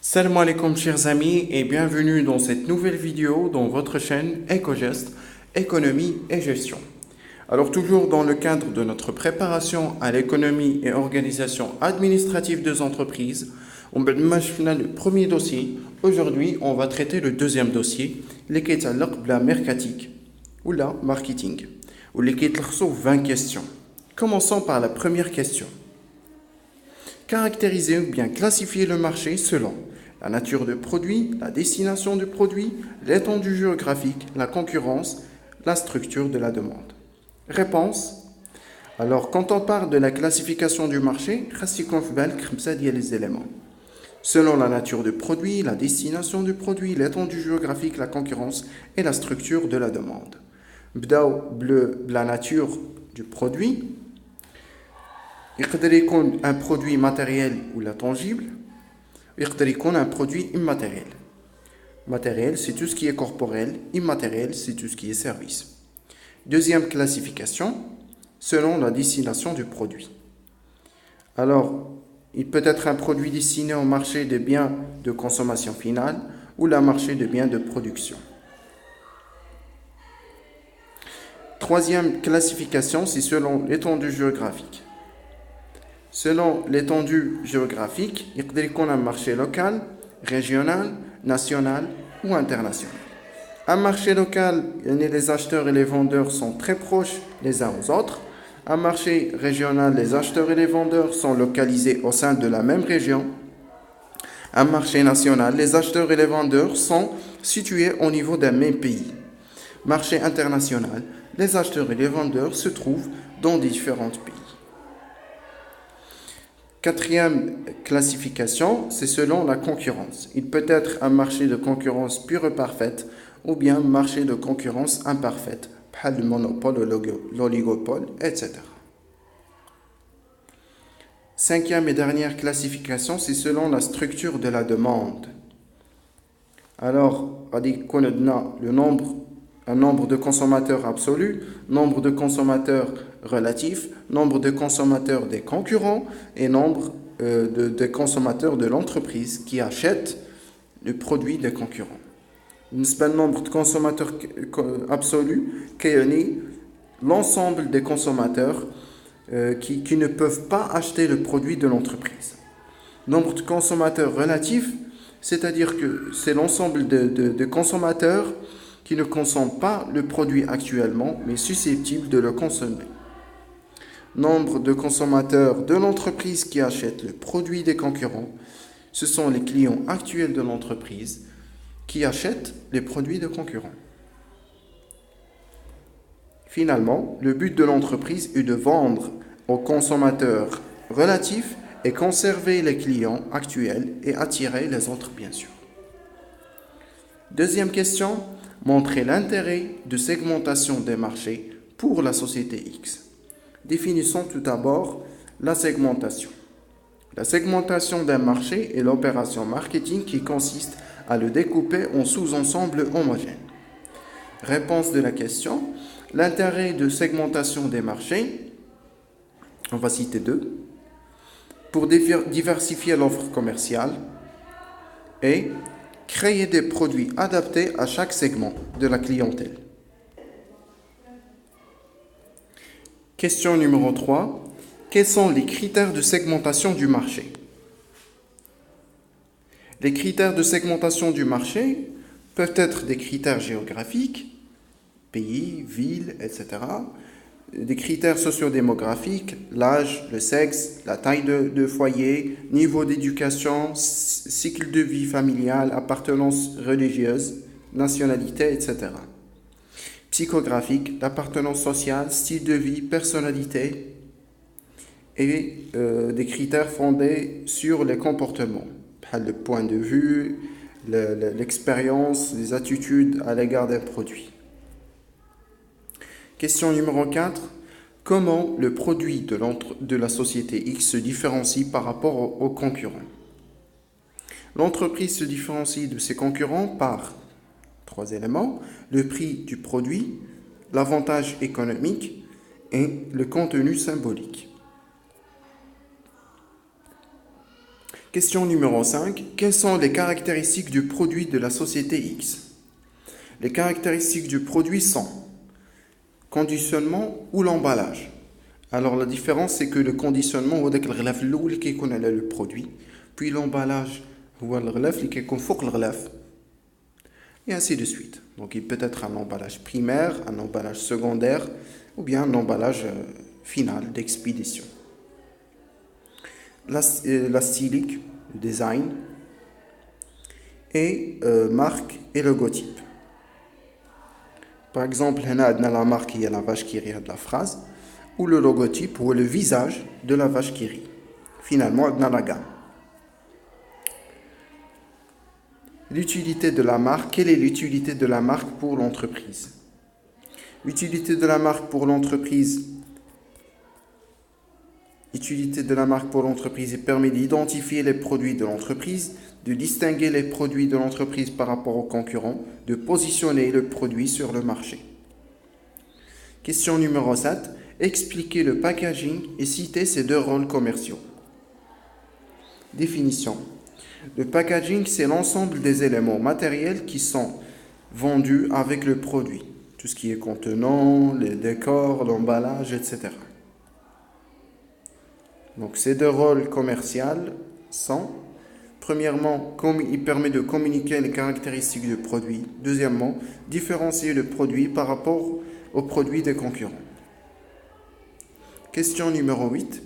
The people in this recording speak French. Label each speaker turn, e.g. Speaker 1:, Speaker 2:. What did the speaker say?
Speaker 1: Salam alaikum chers amis et bienvenue dans cette nouvelle vidéo dans votre chaîne EcoGest, économie et gestion. Alors toujours dans le cadre de notre préparation à l'économie et organisation administrative des entreprises, on a le premier dossier. Aujourd'hui, on va traiter le deuxième dossier, les la mercatique ou la marketing, ou les 20 questions. Commençons par la première question. Caractériser ou bien classifier le marché selon la nature du produit, la destination du produit, l'étendue géographique, la concurrence, la structure de la demande. Réponse. Alors, quand on parle de la classification du marché, il y a les éléments. Selon la nature du produit, la destination du produit, l'étendue géographique, la concurrence et la structure de la demande. Bleu, la nature du produit. Il peut un produit matériel ou la tangible. Il peut un produit immatériel. Matériel, c'est tout ce qui est corporel. Immatériel, c'est tout ce qui est service. Deuxième classification, selon la destination du produit. Alors, il peut être un produit destiné au marché des biens de consommation finale ou le marché des biens de production. Troisième classification, c'est selon l'étendue géographique. Selon l'étendue géographique, il peut y avoir un marché local, régional, national ou international. Un marché local, les acheteurs et les vendeurs sont très proches les uns aux autres. Un marché régional, les acheteurs et les vendeurs sont localisés au sein de la même région. Un marché national, les acheteurs et les vendeurs sont situés au niveau d'un même pays. Marché international, les acheteurs et les vendeurs se trouvent dans différents pays. Quatrième classification, c'est selon la concurrence. Il peut être un marché de concurrence pure et parfaite ou bien un marché de concurrence imparfaite, le monopole, l'oligopole, etc. Cinquième et dernière classification, c'est selon la structure de la demande. Alors, on dit qu'on a un nombre de consommateurs absolus, nombre de consommateurs relatifs, nombre de consommateurs des concurrents et nombre de consommateurs de l'entreprise qui achètent le produit des concurrents. Le nombre de consommateurs absolus qui est l'ensemble des consommateurs qui ne peuvent pas acheter le produit de l'entreprise. Nombre de consommateurs relatifs, c'est-à-dire que c'est l'ensemble de consommateurs qui ne consomment pas le produit actuellement, mais susceptibles de le consommer. Nombre de consommateurs de l'entreprise qui achètent le produit des concurrents, ce sont les clients actuels de l'entreprise qui achètent les produits de concurrents. Finalement, le but de l'entreprise est de vendre aux consommateurs relatifs et conserver les clients actuels et attirer les autres, bien sûr. Deuxième question, montrer l'intérêt de segmentation des marchés pour la société X. Définissons tout d'abord la segmentation. La segmentation d'un marché est l'opération marketing qui consiste à le découper en sous-ensembles homogènes. Réponse de la question, l'intérêt de segmentation des marchés, on va citer deux, pour diversifier l'offre commerciale et créer des produits adaptés à chaque segment de la clientèle. Question numéro 3. Quels sont les critères de segmentation du marché? Les critères de segmentation du marché peuvent être des critères géographiques, pays, villes, etc. Des critères sociodémographiques, l'âge, le sexe, la taille de foyer, niveau d'éducation, cycle de vie familial, appartenance religieuse, nationalité, etc. Psychographique, l'appartenance sociale, style de vie, personnalité et des critères fondés sur les comportements, le point de vue, l'expérience, les attitudes à l'égard d'un produit. Question numéro 4. Comment le produit de la société X se différencie par rapport aux concurrents? L'entreprise se différencie de ses concurrents par 3 éléments, le prix du produit, l'avantage économique et le contenu symbolique. Question numéro 5. Quelles sont les caractéristiques du produit de la société X? Les caractéristiques du produit sont conditionnement ou l'emballage. Alors la différence c'est que le conditionnement هو داك الغلاف الاول اللي كيكون على le produit, puis l'emballage هو الغلاف اللي كيكون فوق الغلاف. Et ainsi de suite. Donc il peut être un emballage primaire, un emballage secondaire ou bien un emballage final d'expédition. La stylique, le design et marque et logotype. Par exemple, la marque qui est la vache qui rit de la phrase ou le logotype ou le visage de la vache qui rit. Finalement, on a la gamme. L'utilité de la marque. Quelle est l'utilité de la marque pour l'entreprise? L'utilité de la marque pour l'entreprise. L'utilité de la marque pour l'entreprise permet d'identifier les produits de l'entreprise, de distinguer les produits de l'entreprise par rapport aux concurrents, de positionner le produit sur le marché. Question numéro 7. Expliquer le packaging et citer ses deux rôles commerciaux. Définition. Le packaging, c'est l'ensemble des éléments matériels qui sont vendus avec le produit. Tout ce qui est contenant, les décors, l'emballage, etc. Donc ces deux rôles commerciaux sont, premièrement, il permet de communiquer les caractéristiques du produit. Deuxièmement, différencier le produit par rapport aux produits des concurrents. Question numéro 8.